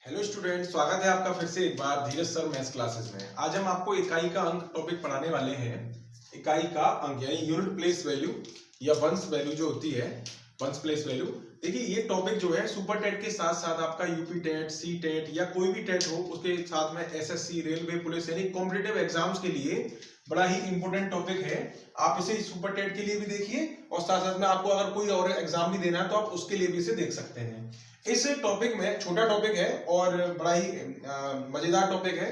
Hello student, स्वागत है आपका फिर से एक बार धीरज सर मैथ्स क्लासेस में। आज हम आपको इकाई का अंक टॉपिक पढ़ाने वाले हैं। इकाई का अंक यानी यूनिट प्लेस वैल्यू या वंश वैल्यू जो होती है, वंश प्लेस वैल्यू। देखिए ये टॉपिक जो है सुपर टेट के साथ साथ आपका यूपी टेट, सी टेट या कोई भी टेट हो उसके साथ में एसएससी, रेलवे, पुलिस यानी कॉम्पिटिटिव एग्जाम्स के लिए बड़ा ही इंपॉर्टेंट टॉपिक है। आप इसे सुपर टेट के लिए भी देखिए और साथ साथ में आपको अगर कोई और एग्जाम भी देना है तो आप उसके लिए भी इसे देख सकते हैं। इस टॉपिक में छोटा टॉपिक है और बड़ा ही मजेदार टॉपिक है,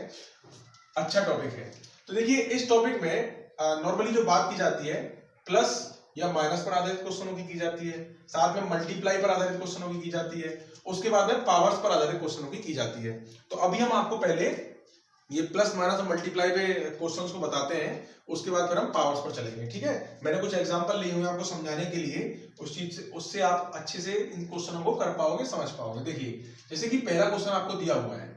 अच्छा टॉपिक है। तो देखिए इस टॉपिक में नॉर्मली जो बात की जाती है प्लस या माइनस पर आधारित क्वेश्चनों की जाती है, साथ में मल्टीप्लाई पर आधारित क्वेश्चनों की जाती है, उसके बाद में पावर्स पर आधारित क्वेश्चनों की जाती है। तो अभी हम आपको पहले ये प्लस माइनस और मल्टीप्लाई पे क्वेश्चंस को बताते हैं, उसके बाद फिर हम पावर्स पर चलेंगे। ठीक है, मैंने कुछ एग्जांपल लिए हुए हैं आपको समझाने के लिए, उस चीज से उससे आप अच्छे से इन क्वेश्चनों को कर पाओगे, समझ पाओगे। देखिए जैसे कि पहला क्वेश्चन आपको दिया हुआ है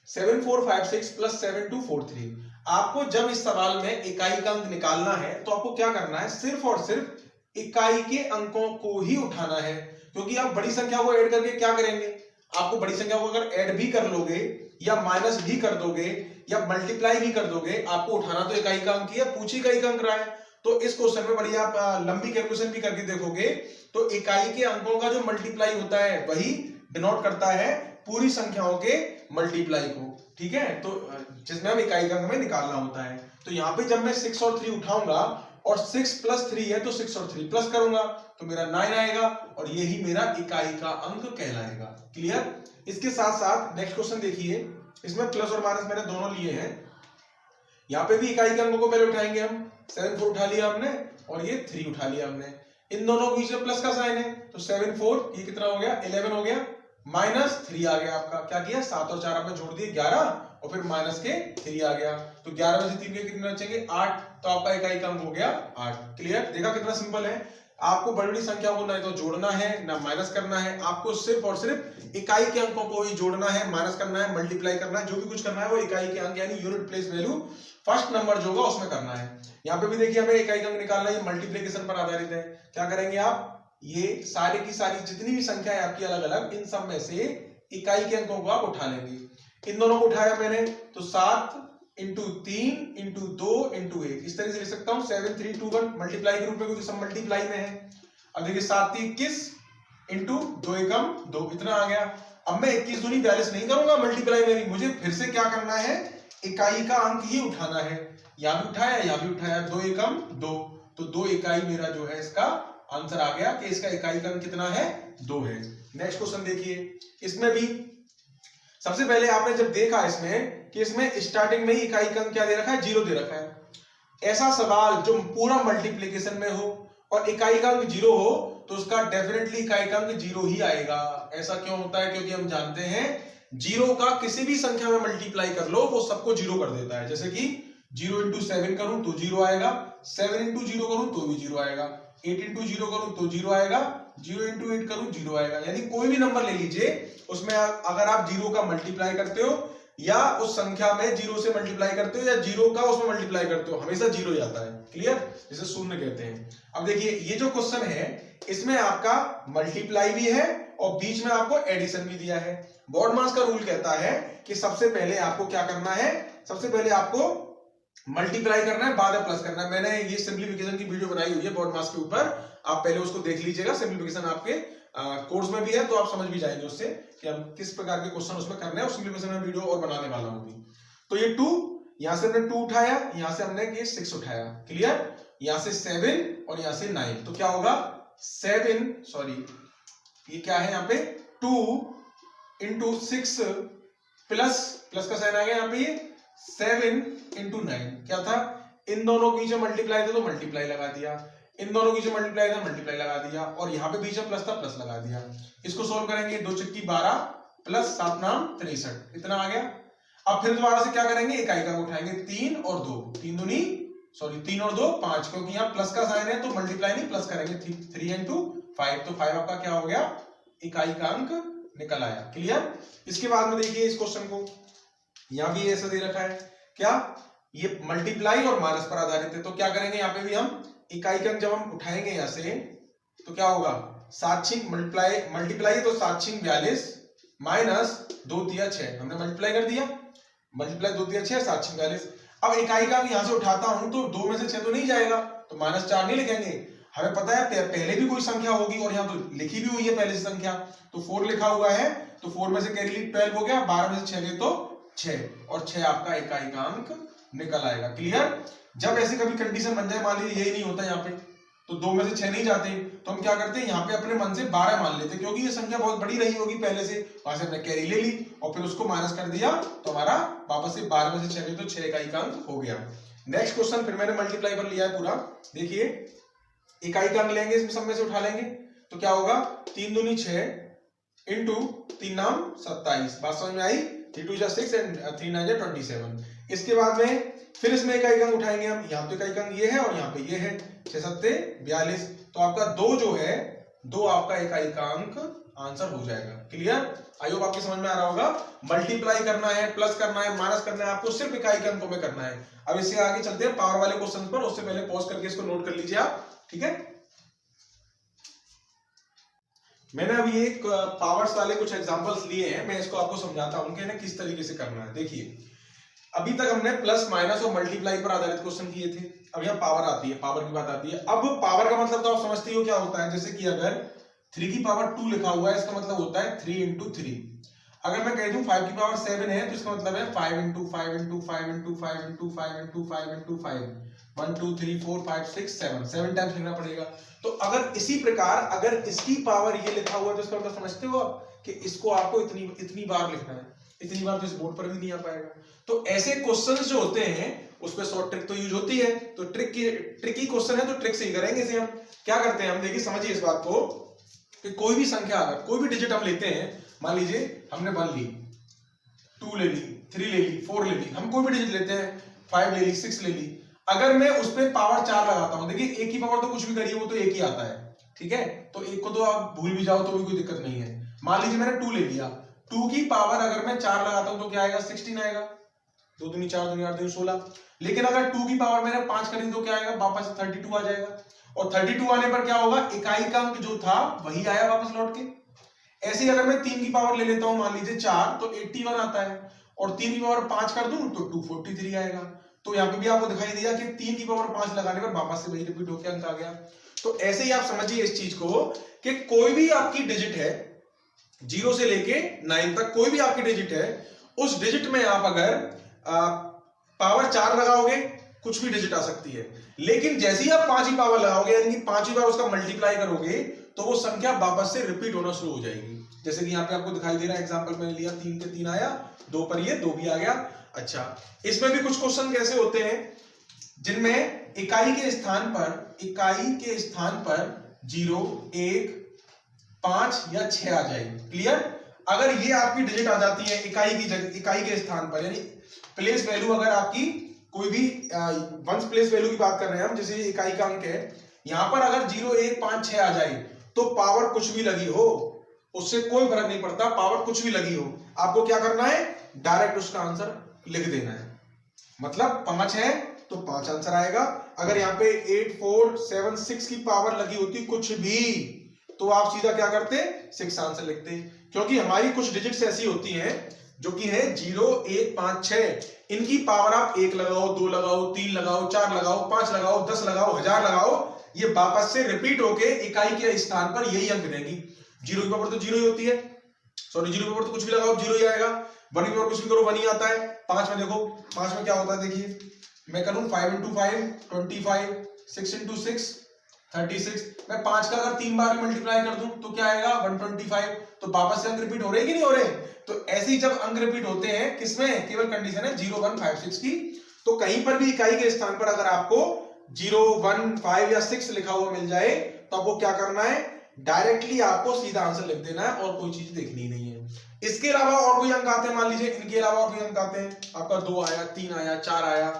7456 प्लस 7243। आपको जब इस सवाल में इकाई का अंक निकालना है तो आपको क्या करना है, सिर्फ और सिर्फ इकाई के अंकों को ही उठाना है, क्योंकि आप बड़ी संख्या को ऐड करके क्या करेंगे, आपको बड़ी संख्या को अगर ऐड भी कर लोगे या माइनस भी कर दोगे या मल्टीप्लाई भी कर दोगे, आपको उठाना तो इकाई का अंक ही है, पूछी इकाई का अंक रहा है। तो इस क्वेश्चन में बढ़िया आप लंबी कैलकुलेशन भी करके देखोगे तो इकाई के अंकों का जो मल्टीप्लाई होता है वही डिनोट करता है पूरी संख्याओं के मल्टीप्लाई को। ठीक है, तो जिसमें हम इकाई का अंक में निकालना होता है। तो यहाँ पे जब मैं 6 और 3 उठाऊंगा और 6 प्लस 3 है तो 6 और 3 प्लस करूंगा तो मेरा 9 आएगा और यही मेरा इकाई का अंक कहलाएगा। क्लियर। इसके साथ साथ नेक्स्ट क्वेश्चन देखिए, इसमें प्लस और माइनस मैंने दोनों लिए हैं। यहाँ पे भी इकाई के अंकों को पहले उठाएंगे हम। 7 4 उठा लिया हमने और ये 3 उठा लिया हमने। इन दोनों के बीच में प्लस का साइन है तो 7 4 ये कितना हो गया, 11 हो गया, माइनस 3 आ गया। आपका क्या किया, 7 और 4 आपने जोड़ दिए 11 और फिर माइनस के 3 आ गया। तो 11 में से 3 के कितने बचेंगे, 8। तो आपका इकाई का अंक हो गया 8। क्लियर। देखा कितना सिंपल है। आपको बड़ी बड़ी संख्याओं को ना तो जोड़ना है ना माइनस करना है, आपको सिर्फ और सिर्फ इकाई के अंकों को ही जोड़ना है, माइनस करना है, मल्टीप्लाई करना है, जो भी कुछ करना है वो इकाई के अंक यानी unit place value first number जो होगा उसमें करना है। यहाँ पे भी देखिए हमें इकाई का अंक निकालना है, मल्टीप्लिकेशन पर आधारित है। क्या करेंगे आप, ये सारे की सारी जितनी भी संख्या है आपकी अलग अलग, इन सब में से इकाई के अंकों को आप उठा लेंगे। इन दोनों को उठाया मैंने तो 7 इंटू 3 इंटू 2 इंटू 1, इस तरह से लिख सकता हूँ 7 3 2 1 मल्टीप्लाई के रूप में, क्योंकि सब मल्टीप्लाई में है। अब देखिए 7 3 21 इंटू 2 एकम 2, इतना आ गया। अब मैं 21 दूनी 42 नहीं करूंगा मल्टीप्लाई में भी, मुझे फिर से क्या करना है, इकाई का अंक ही उठाना है। यहां भी उठाया यहां भी उठाया, 2 एकम 2, तो 2 इकाई मेरा जो है इसका आंसर आ गया कि इसका इकाई का अंक कितना है, 2 है। नेक्स्ट क्वेश्चन देखिए, इसमें भी सबसे पहले आपने जब देखा इसमें कि इसमें स्टार्टिंग में ही इकाई का अंक क्या दे रखा है, 0 दे रखा है। ऐसा सवाल जो पूरा मल्टीप्लिकेशन में हो और इकाई का अंक 0 हो तो उसका डेफिनेटली इकाई का अंक 0 ही आएगा। ऐसा क्यों होता है, क्योंकि हम जानते हैं 0 का किसी भी संख्या में मल्टीप्लाई कर लो वो सबको 0 कर देता है। जैसे कि 0 इंटू 7 करूं तो 0 आएगा, 7 इंटू 0 करूं तो भी 0 आएगा, 8 इंटू 0 करूं तो 0 आएगा, 0 इंटू 8 करूं 0 आएगा। यानी कोई भी नंबर ले लीजिए, उसमें अगर आप 0 का मल्टीप्लाई करते हो या उस संख्या में 0 से मल्टीप्लाई करते हो या 0 का उसमें मल्टीप्लाई करते हो, हमेशा 0 ही आता है। क्लियर, जिसे शून्य कहते हैं। अब देखिए ये जो क्वेश्चन है इसमें आपका मल्टीप्लाई भी है और बीच में आपको एडिशन भी दिया है। बॉडमास का रूल कहता है कि सबसे पहले आपको क्या करना है, सबसे पहले आपको मल्टीप्लाई करना है, बाद में प्लस करना है। मैंने ये सिंप्लीफिकेशन की वीडियो बनाई हुई है बॉडमास के ऊपर, आप पहले उसको देख लीजिएगा। सिंप्लीफिकेशन आपके कोर्स में भी है तो आप समझ भी जाएंगे उससे कि हम किस प्रकार के क्वेश्चन उसमें करने हैं। उस सिंप्लीफिकेशन में वीडियो और बनाने वाला हूं। तो ये 2, यहां से हमने 2 उठाया, यहां से हमने ये 6 उठाया। क्लियर। यहां से 7 और यहां से 9, तो क्या होगा 7 सॉरी ये क्या है यहाँ पे 2 इंटू 6 प्लस का साइन आ गया यहाँ पे, ये 7 इंटू 9 क्या था, इन दोनों के बीच में मल्टीप्लाई था तो मल्टीप्लाई लगा दिया, इन दोनों के बीच में मल्टीप्लाई था मल्टीप्लाई लगा दिया, और यहाँ पे बीच में प्लस था प्लस लगा दिया। इसको सोल्व करेंगे, 2 चक्की 12 प्लस 7 नाम 63, इतना आ गया। अब फिर दोबारा से क्या करेंगे, इकाई का उठाएंगे, 3 और 2, 3 दूनी सॉरी 3 और 2 5, क्योंकि यहाँ प्लस का साइन है तो मल्टीप्लाई नहीं प्लस करेंगे, 3 इंटू 5, तो 5 आपका क्या हो गया, इकाई का अंक निकल आया। क्लियर। इसके बाद में देखिए इस क्वेश्चन को, यहाँ भी ऐसा दे रखा है, क्या ये मल्टीप्लाई और माइनस पर आधारित है। तो क्या करेंगे, यहाँ पे भी हम इकाई का अंक जब हम उठाएंगे यहाँ से तो क्या होगा, 7 6 मल्टीप्लाई तो 7 6 42 माइनस 2 तिया 6, हमने मल्टीप्लाई कर दिया, मल्टीप्लाई 2 तिया 6, 7 6 42। अब इकाई का यहां से उठाता हूं तो 2 में से 6 तो नहीं जाएगा, तो -4 नहीं लिखेंगे, हमें पता है पहले भी कोई संख्या होगी और यहाँ तो लिखी भी हुई है पहले से संख्या, तो 4 लिखा हुआ है, तो 4 में से कैरी ली 12 हो गया, 12 में से 6 गए तो 6, और 6 आपका इकाई का अंक निकल आएगा। क्लियर? जब ऐसी कभी कंडीशन बन जाए, मान लीजिए यही नहीं होता यहाँ पे, तो 2 में से 6 नहीं जाते, तो हम क्या करते हैं, यहाँ पे अपने मन से 12 मान लेते, क्योंकि ये संख्या बहुत बड़ी रही होगी पहले से, वहां से हमने कैरी ले ली और फिर उसको माइनस कर दिया, तो हमारा वापस से 12 में से 6 गए तो 6 इकाई का अंक हो गया। नेक्स्ट क्वेश्चन फिर मैंने मल्टीप्लाई पर लिया है पूरा, देखिए इकाई का अंक लेंगे, इसमें सब में से उठा लेंगे, तो क्या होगा, 3 दूनी 6 इंटू 3 नाम 27, बात समझ में आई, 3 2 6 एंड 3 9 27। इसके बाद में फिर इसमें इकाई का अंक उठाएंगे हम, यहाँ तो इकाई का अंक ये है और यहाँ पे ये है, 6 7 42, तो आपका 2 जो है, 2 आपका इकाई का अंक आंसर हो जाएगा। क्लियर? आई होप आपके समझ में आ रहा होगा। मल्टीप्लाई करना है, प्लस करना है, माइनस करना है, आपको सिर्फ इकाई के अंकों में करना है। अब इससे आगे चलते हैं पावर वाले क्वेश्चन पर, उससे पहले पॉज करके इसको नोट कर लीजिए आप, ठीक है। मैंने अभी एक पावर्स वाले कुछ एग्जांपल्स लिए हैं, मैं इसको आपको समझाता हूं कि किस तरीके से करना है। देखिए अभी तक हमने प्लस माइनस और मल्टीप्लाई पर आधारित क्वेश्चन किए थे, अब यहाँ पावर आती है, पावर की बात आती है। अब पावर का मतलब तो आप समझते हो क्या होता है, जैसे कि अगर 3 की पावर 2 लिखा हुआ है, इसका मतलब होता है 3 इंटू 3। अगर मैं कह दूं 5 की पावर 7 है, तो इसका मतलब है 5 into 5 into 5 into 5 into 5 into 5 into 5, 1 2 3 4 5 6 7 times लिखना पड़ेगा। तो अगर इसी प्रकार अगर इसकी पावर ये लिखा हुआ है, तो इसका मतलब समझते हो आप कि इसको आपको इतनी बार लिखना है, इतनी बार तो इस बोर्ड पर भी नहीं आ पाएगा। तो ऐसे क्वेश्चंस जो होते हैं उस पर शॉर्ट ट्रिक तो यूज होती है, तो ट्रिकी क्वेश्चन है तो ट्रिक से ही करेंगे इसे। हम क्या करते हैं, हम देखिए समझिए इस बात को कि कोई भी संख्या, अगर कोई भी डिजिट हम लेते हैं, मान लीजिए हमने 1 ली, 2 ले ली, 3 ले ली, 4 ले ली, हम कोई भी डिजिट लेते हैं, 5 ले ली, 6 ले ली, अगर मैं उस पर पावर 4 लगाता हूं, देखिए एक की पावर तो कुछ भी करिए वो तो एक ही आता है, ठीक है, तो एक को तो आप भूल भी जाओ तो भी कोई दिक्कत नहीं है। मान लीजिए मैंने 2 ले लिया, 2 की पावर अगर मैं 4 लगाता हूं तो क्या आएगा, 16 आएगा, 2 दूनी 4 दूनी 8 दूनी 16। लेकिन अगर 2 की पावर मैंने 5 करी तो क्या आएगा, वापस 32 आ जाएगा, और 32 आने पर क्या होगा, इकाई का अंक जो था वही आया वापस लौट के। ऐसे ही अगर मैं 3 की पावर ले लेता हूं, मान लीजिए 4, तो 81 आता है, और 3 की पावर 5 कर दूं तो 243 आएगा। तो यहाँ पे भी आपको दिखाई दिया कि 3 की पावर 5 लगाने पर वापस से वही रिपीट होकर अंक आ गया। तो ऐसे ही आप समझिए इस चीज को कि कोई भी आपकी डिजिट है, 0 से लेके 9 तक कोई भी आपकी डिजिट है, उस डिजिट में आप अगर पावर 4 लगाओगे, कुछ भी डिजिट आ सकती है, लेकिन जैसे ही आप 5 की पावर लगाओगे, यानी कि 5वीं बार उसका मल्टीप्लाई करोगे, तो वो संख्या वापस से रिपीट होना शुरू हो जाएगी। जैसे कि यहाँ पे आपको दिखाई दे रहा है, एग्जांपल मैंने लिया, 3 के 3 आया, 2 पर ये 2 भी आ गया। अच्छा, इसमें भी कुछ क्वेश्चन कैसे होते हैं जिनमें इकाई के स्थान पर 0 1 5 या 6 आ जाएगी। क्लियर? अगर ये आपकी डिजिट आ जाती है इकाई के स्थान पर, यानी प्लेस वैल्यू, अगर आपकी कोई भी वंस प्लेस वैल्यू की बात कर रहे हैं हम, जैसे इकाई का अंक है, यहां पर अगर 0 1 5 6 आ जाए, तो पावर कुछ भी लगी हो उससे कोई फर्क नहीं पड़ता, पावर कुछ भी लगी हो, आपको क्या करना है, डायरेक्ट उसका आंसर लिख देना है। मतलब 5 है तो 5 आंसर आएगा। अगर यहाँ पे 8 4 7 6 की पावर लगी होती कुछ भी, तो आप सीधा क्या करते, 6 आंसर लिखते, क्योंकि हमारी कुछ डिजिट्स ऐसी होती हैं जो कि है 0 1 5 6, इनकी पावर आप 1 लगाओ, 2 लगाओ, 3 लगाओ, 4 लगाओ, 5 लगाओ, 10 लगाओ, 1000 लगाओ, ये वापस से रिपीट होके इकाई के स्थान पर यही अंक देंगी। 0 की पावर तो 0 ही होती है, सॉरी 0 की पावर तो कुछ भी लगाओ 0 ही आएगा, 1 की पावर कुछ भी करो 1 ही आता है। 5 में देखो, 5 में क्या होता है, देखिए मैं करूं 5 इंटू 5 25, 6 इंटू 6 36, मैं 5 का अगर 3 बार मल्टीप्लाई कर दूं तो क्या आएगा 125, तो वापस से अंक रिपीट हो रहे कि नहीं हो रहे। तो ऐसे ही जब अंक रिपीट होते हैं, किसमें, केवल कंडीशन है 0 1 5 6 की, तो कहीं पर भी इकाई के स्थान पर अगर आपको 0 1 5 या 6 लिखा हुआ मिल जाए, तो आपको क्या करना है, डायरेक्टली आपको सीधा आंसर लिख देना है और कोई चीज देखनी नहीं है। इसके अलावा और कोई अंक आते हैं, मान लीजिए इनके अलावा और कोई अंक आते हैं, आपका 2 आया, 3 आया, 4 आया,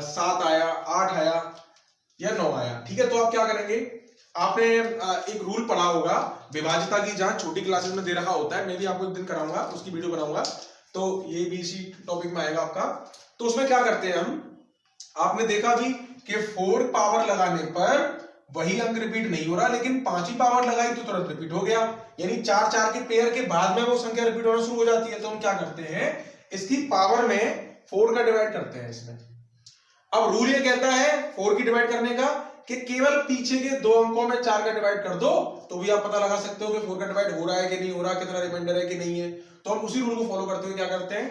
7 आया, 8 आया या 9 आया, ठीक है, तो आप क्या करेंगे, आपने एक रूल पढ़ा होगा विभाज्यता की, जहां छोटी क्लासेस में दे रखा होता है, मैं भी आपको एक दिन कराऊंगा, उसकी वीडियो बनाऊंगा, तो ये भी इसी टॉपिक में आएगा आपका। तो उसमें क्या करते हैं हम, आपने देखा भी कि 4 पावर लगाने पर वही अंक रिपीट नहीं हो रहा, लेकिन 5 ही पावर लगाई तो तुरंत रिपीट हो गया। यानी 4 4 के पेयर के बाद में वो संख्या रिपीट होना शुरू हो जाती है। तो हम क्या करते हैं, इसकी पावर में 4 का डिवाइड करते हैं इसमें। अब रूल ये कहता है 4 की डिवाइड करने का कि केवल पीछे के 2 अंकों में 4 का डिवाइड कर दो, तो भी आप पता लगा सकते हो कि 4 का डिवाइड हो रहा है कि नहीं हो रहा, कितना रिमाइंडर है कि नहीं है। तो हम उसी रूल को फॉलो करते हुए क्या करते हैं,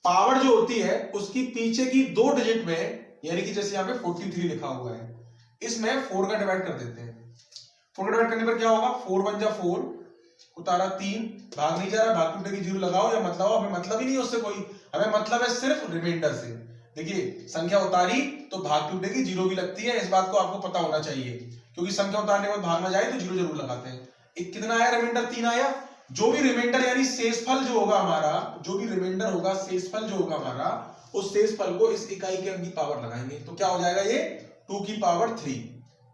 पावर जो होती है उसकी पीछे की 2 डिजिट में, यानी कि जैसे यहाँ पे 43 लिखा हुआ है, इसमें 4 का डिवाइड कर देते हैं। 4 का डिवाइड करने पर क्या होगा, 4 1 जा 4, उतारा 3, भाग नहीं जा रहा, भाग टूटेगी 0 लगाओ या मत लगाओ, हमें मतलब ही नहीं है उससे कोई, हमें मतलब है सिर्फ रिमाइंडर से। देखिए संख्या उतारी तो भाग टूटेगी, 0 भी लगती है, इस बात को आपको पता होना चाहिए, क्योंकि संख्या उतारने में भाग ना जाए तो 0 जरूर लगाते हैं। एक कितना आया रिमाइंडर, 3 आया। जो भी रिमाइंडर यानी शेषफल जो होगा हमारा, जो भी रिमाइंडर होगा, शेषफल जो होगा हमारा, उस शेषफल को इस इकाई के अंक की पावर लगाएंगे, तो क्या हो जाएगा ये 2 की पावर 3।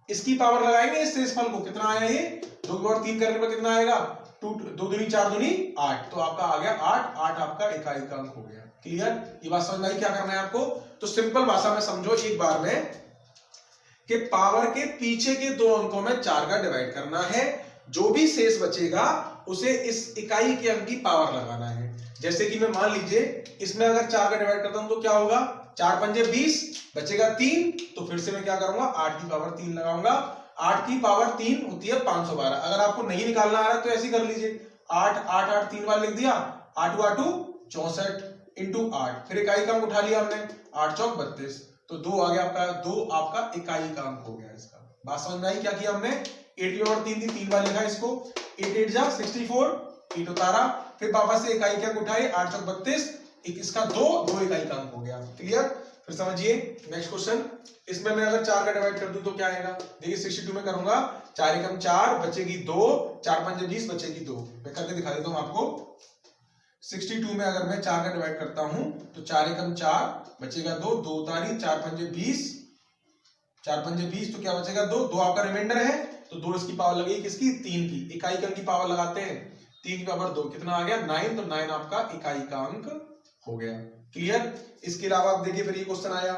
इसकी पावर लगाएंगे इस शेषफल को, कितना आया ये 2 की पावर 3 करने पर कितना आएगा, 2 दूनी 4 दूनी 8, तो आपका आ गया 8, 8 आपका इकाई का अंक हो गया। क्लियर, ये बात समझ में आई क्या करना है आपको। तो सिंपल भाषा में समझो एक बार में कि पावर के पीछे के 2 अंकों में 4 का डिवाइड करना है, जो भी शेष बचेगा उसे इस इकाई के अंक की पावर लगाना है। जैसे कि मैं मान लीजिए इसमें अगर 4 का डिवाइड करता हूं तो क्या होगा, 4 पंजे 20, बचेगा 3, तो फिर से मैं क्या करूंगा 8 की पावर 3 लगाऊंगा। 8 की पावर 3 होती है 512। अगर आपको नहीं निकालना आ रहा तो ऐसे कर लीजिए, 8 8 8 3 बार लिख दिया, 8 8 64 इंटू 8, फिर इकाई का अंक उठा लिया हमने, 8 चौक 32, तो 2 आ गया आपका, 2 आपका इकाई का अंक हो गया इसका। बात समझ में आई क्या किया हमने, 8 की पावर 3 थी, 3 बार लिखा इसको, 8 8 जा 64, 8 उतारा, फिर वापस से इकाई के अंक उठाए, 8 चौक 32, एक इसका 2 इकाई का अंक हो गया। क्लियर, फिर समझिए नेक्स्ट क्वेश्चन। इसमें मैं अगर 4 का डिवाइड कर दूं तो क्या आएगा, देखिए 62 में करूंगा, 4 एकम 4 बचेगी 2, 4 पंजे 20 बचेगी 2, मैं करके दिखा देता हूं आपको। 62 में अगर मैं 4 का डिवाइड करता हूं तो 4 एकम 4 बचेगा 2, 2 उतारी, 4 पंजे 20, 4 पंजे 20, तो क्या बचेगा 2, 2 आपका रिमाइंडर है, तो 2 इसकी पावर लगेगी किसकी, 3 की, इकाई का अंक की पावर लगाते हैं, 3 की पावर 2 कितना आ गया 9, तो 9 आपका इकाई का अंक हो गया। क्लियर, इसके अलावा आप देखिए फिर ये क्वेश्चन आया,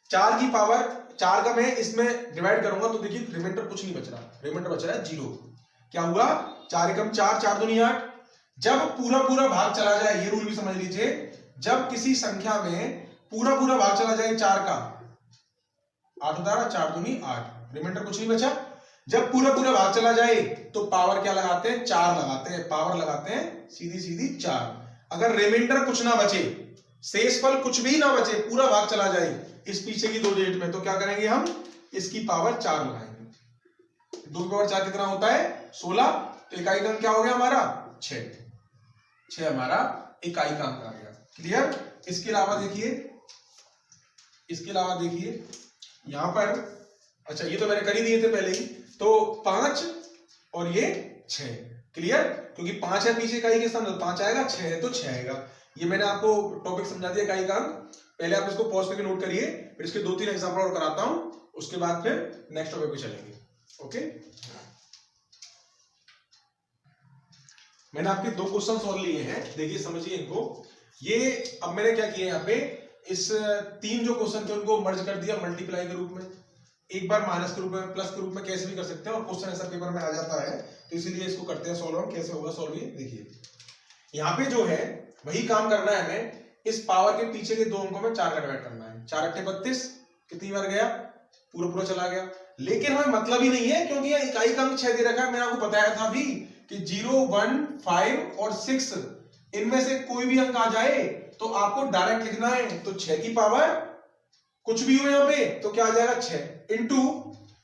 4 की पावर 4 का मैं इसमें डिवाइड करूंगा तो देखिए रिमाइंडर कुछ नहीं बच रहा, रिमाइंडर बच रहा है 0। क्या हुआ, 4 एकम 4, 4 दूनी 8, जब पूरा भाग चला जाए, ये रूल भी समझ लीजिए, जब किसी संख्या में पूरा भाग चला जाए 4 का, 8 उतारा 4 दूनी 8, रिमाइंडर कुछ नहीं बचा, जब पूरा भाग चला जाए तो पावर क्या लगाते हैं, 4 लगाते हैं, पावर लगाते हैं सीधी 4। अगर रिमाइंडर कुछ ना बचे, शेषफल कुछ भी ना बचे, पूरा भाग चला जाए इस पीछे की 2 डिजिट में, तो क्या करेंगे हम, इसकी पावर 4 लगाएंगे। 2 की पावर 4 कितना होता है 16, तो इकाई का अंक क्या हो गया हमारा 6 हमारा इकाई का अंक आ गया। क्लियर, इसके अलावा देखिए यहां पर, अच्छा ये तो मैंने कर ही दिए थे पहले ही, तो 5 और ये 6। क्लियर, क्योंकि 5 है पीछे इकाई के स्थान, तो 5 आएगा, 6 है तो 6 आएगा। ये मैंने आपको टॉपिक समझा दिया इकाई का अंक, पहले आप इसको पॉज करके नोट करिए, फिर इसके 2-3 एग्जांपल और कराता हूं, उसके बाद फिर नेक्स्ट टॉपिक पे चलेंगे। ओके, मैंने आपके 2 क्वेश्चन और लिए हैं, देखिए समझिए इनको। ये अब मैंने क्या किया यहाँ पे, इस 3 जो क्वेश्चन थे उनको मर्ज कर दिया मल्टीप्लाई के रूप में, एक बार माइनस के रूप में, प्लस के रूप में, कैसे भी कर सकते हैं, और क्वेश्चन ऐसा पेपर में आ जाता है, तो इसीलिए इसको करते हैं सॉल्व। हम कैसे होगा सॉल्व, ये देखिए यहाँ पे जो है वही काम करना है हमें, इस पावर के पीछे के 2 अंकों में 4 का डिवाइड करना है। 4 8 32, कितनी बार गया, पूरा चला गया, लेकिन हमें मतलब ही नहीं है, क्योंकि यह इकाई का अंक 6 दे रखा है। मैंने आपको बताया था अभी कि 0 1 5 और 6 इनमें से कोई भी अंक आ जाए तो आपको डायरेक्ट लिखना है, तो 6 की पावर कुछ भी हो यहाँ पे तो क्या आ जाएगा 6 इंटू,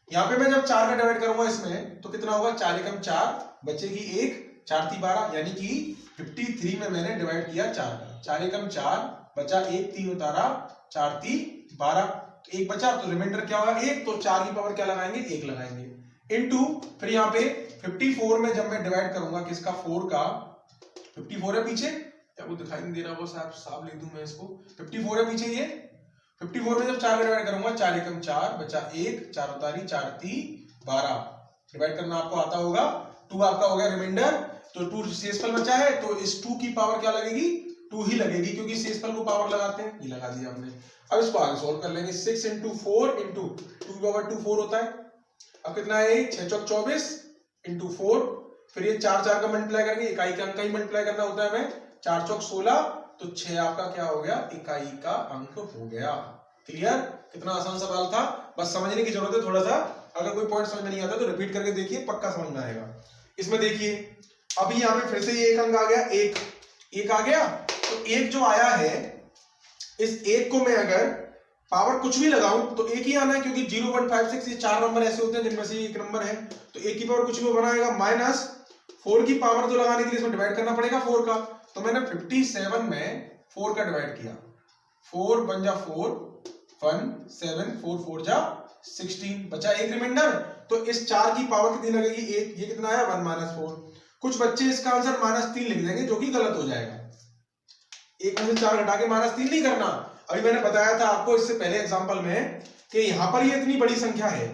यहाँ पे मैं जब 4 का डिवाइड करूंगा इसमें तो कितना होगा, 4 एकम 4 बचेगी 1, 4 3 12, यानी कि 53 में मैंने डिवाइड किया 4 का, 4 एकम 4 बचा 1, 3 उतारा, 4 3 12, 1 बचा, तो रिमाइंडर क्या होगा 1, तो 4 की पावर क्या लगाएंगे 1 लगाएंगे, इनटू फिर यहाँ पे 54 में जब मैं डिवाइड करूंगा किसका, 4 का, 54 है पीछे, क्या वो दिखाई नहीं दे रहा, वो साफ लिख दूं मैं इसको, 54 है पीछे, ये 54 में जब 4 का डिवाइड करूंगा, 4 एकम 4 बचा 1, 4 उतारी, 4 3 12, डिवाइड करना आपको आता होगा, 2 आपका हो गया रिमाइंडर, तो 2 शेषफल बचा है, तो इस 2 की पावर क्या लगेगी, 2 ही लगेगी, क्योंकि शेषफल को पावर लगाते हैं, ये लगा दिया हमने। अब इसको आगे सॉल्व कर लेंगे, 6 इंटू 4 इंटू 2 की पावर 2 4 होता है। अब कितना है 6 चौक 24 इंटू 4, फिर ये 4 4 का मल्टीप्लाई करेंगे, इकाई का अंक का ही मल्टीप्लाई करना होता है हमें, 4 चौक 16, तो 6 आपका क्या हो गया, इकाई का अंक हो गया। क्लियर? कितना आसान सवाल था, बस समझने की जरूरत है थोड़ा सा। अगर कोई पॉइंट समझ में नहीं आता तो रिपीट करके देखिए, पक्का समझ में आएगा। इसमें देखिए अभी यहाँ पे फिर से ये एक अंक आ गया, एक आ गया, तो एक जो आया है, इस एक को मैं अगर पावर कुछ भी लगाऊं तो एक ही आना है, क्योंकि 0 1 5 6 ये 4 नंबर ऐसे होते हैं जिनमें से एक नंबर है, तो एक की पावर कुछ भी बनाएगा, माइनस 4 की पावर तो लगाने के लिए इसमें डिवाइड करना पड़ेगा 4 का, तो मैंने 57 में 4 का डिवाइड किया, 4 1 जा 4 1 7 4 4 जा 16, बचा एक रिमाइंडर, तो इस 4 की पावर कितनी लगेगी, एक, ये कितना आया 1 माइनस 4। कुछ बच्चे इसका आंसर -3 लिख देंगे, जो कि गलत हो जाएगा। एक में से 4 घटा के -3 नहीं करना। अभी मैंने बताया था आपको इससे पहले एग्जांपल में कि यहां पर ये इतनी बड़ी संख्या है,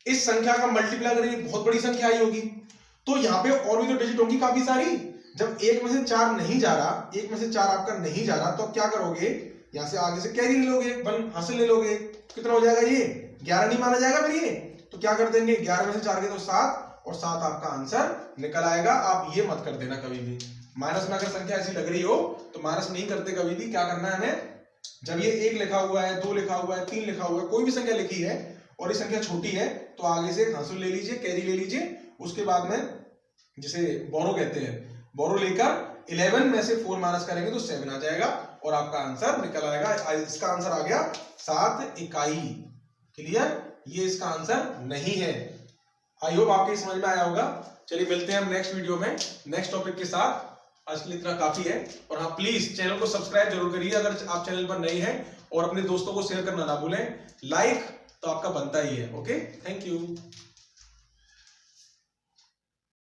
इस संख्या का मल्टीप्लाई करेंगे बहुत बड़ी संख्या आई होगी, तो यहाँ पे और भी तो डिजिट होंगी काफी सारी। जब एक में से 4 नहीं जा रहा, एक में से 4 आपका नहीं जा रहा, तो आप क्या करोगे, यहां से आगे से कैरी ले लोगे, 1 हासिल ले लोगे, कितना हो जाएगा, ये 11 नहीं माना जाएगा फिर ये, तो क्या कर देंगे 11 में से 4 के तो 7, और 7 आपका आंसर निकल आएगा। आप ये मत कर देना कभी भी, माइनस में अगर संख्या ऐसी लग रही हो तो माइनस नहीं करते कभी भी। क्या करना है हमें, जब ये 1 लिखा हुआ है, 2 लिखा हुआ है, 3 लिखा हुआ है, कोई भी संख्या लिखी है और ये संख्या छोटी है, तो आगे से हासिल ले लीजिए, कैरी ले लीजिए, उसके बाद में जिसे बोरो कहते हैं, बोरो लेकर 11 में से 4 माइनस करेंगे तो 7 आ जाएगा और आपका आंसर निकल आएगा। इसका आंसर आ गया 7 इकाई। क्लियर? ये इसका आंसर नहीं है। आई होप आपके समझ में आया होगा। चलिए मिलते हैं हम नेक्स्ट वीडियो में नेक्स्ट टॉपिक के साथ। आज के लिए इतना काफी है। और हाँ, प्लीज चैनल को सब्सक्राइब जरूर करिए अगर आप चैनल पर नए हैं, और अपने दोस्तों को शेयर करना ना भूलें। लाइक तो आपका बनता ही है। Okay, thank you.